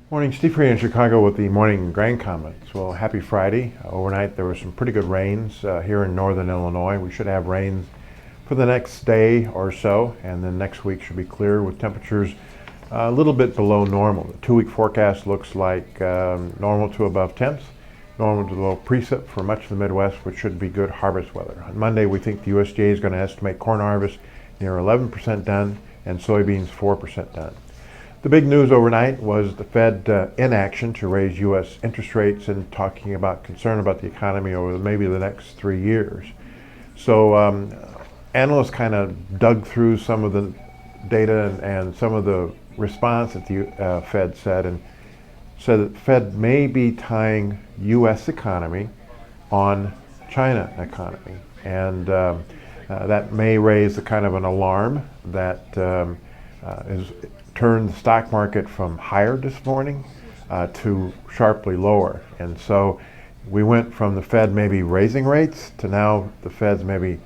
Morning, Steve here in Chicago with the morning grain comments. Well, happy Friday. Overnight there was some pretty good rains here in northern Illinois. We should have rains for the next day or so, and then next week should be clear with temperatures a little bit below normal. The 2-week forecast looks like normal to above temps, normal to low precip for much of the Midwest, which should be good harvest weather. On Monday, we think the USDA is going to estimate corn harvest near 11% done and soybeans 4% done. The big news overnight was the Fed inaction to raise U.S. interest rates and talking about concern about the economy over maybe the next 3 years. So analysts kind of dug through some of the data and some of the response that the Fed said, and said that the Fed may be tying U.S. economy on China economy. And that may raise a kind of an alarm that is turned the stock market from higher this morning to sharply lower. And so we went from the Fed maybe raising rates to now the Fed's maybe,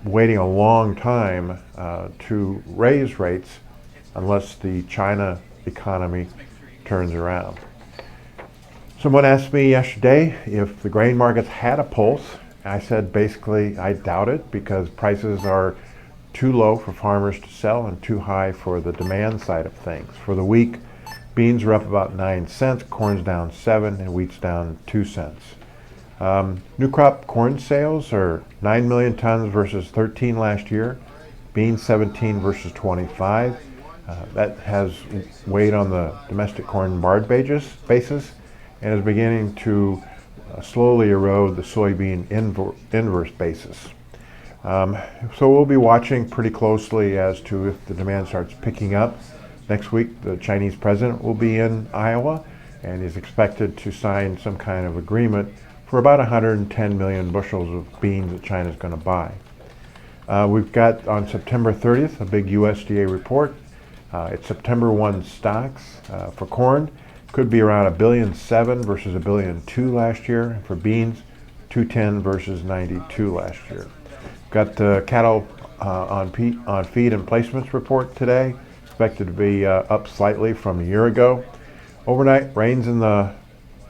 waiting a long time to raise rates unless the China economy turns around. Someone asked me yesterday if the grain markets had a pulse. I said basically I doubt it because prices are too low for farmers to sell and too high for the demand side of things. For the week, beans are up about 9 cents, corn's down 7, and wheat's down 2 cents. New crop corn sales are 9 million tons versus 13 last year, beans 17 versus 25. That has weighed on the domestic corn barge basis and is beginning to slowly erode the soybean inverse basis. So we'll be watching pretty closely as to if the demand starts picking up. Next week, the Chinese president will be in Iowa and is expected to sign some kind of agreement for about 110 million bushels of beans that China is going to buy. We've got on September 30th a big USDA report. It's September 1 stocks for corn. Could be around 1.7 billion versus 1.2 billion last year. For beans, 210 versus 92 last year. Got the cattle on feed and placements report today, expected to be up slightly from a year ago. Overnight, rains in the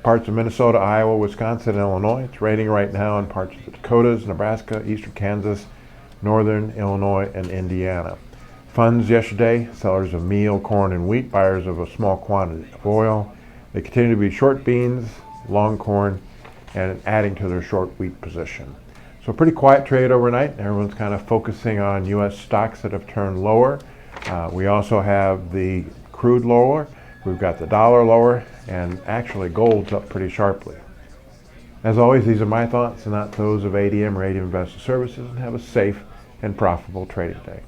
parts of Minnesota, Iowa, Wisconsin, and Illinois. It's raining right now in parts of the Dakotas, Nebraska, eastern Kansas, northern Illinois, and Indiana. Funds yesterday, sellers of meal, corn, and wheat, buyers of a small quantity of oil. They continue to be short beans, long corn, and adding to their short wheat position. So pretty quiet trade overnight. Everyone's kind of focusing on U.S. stocks that have turned lower. We also have the crude lower. We've got the dollar lower, and actually gold's up pretty sharply. As always, these are my thoughts and not those of ADM or ADM Investor Services, and have a safe and profitable trading day.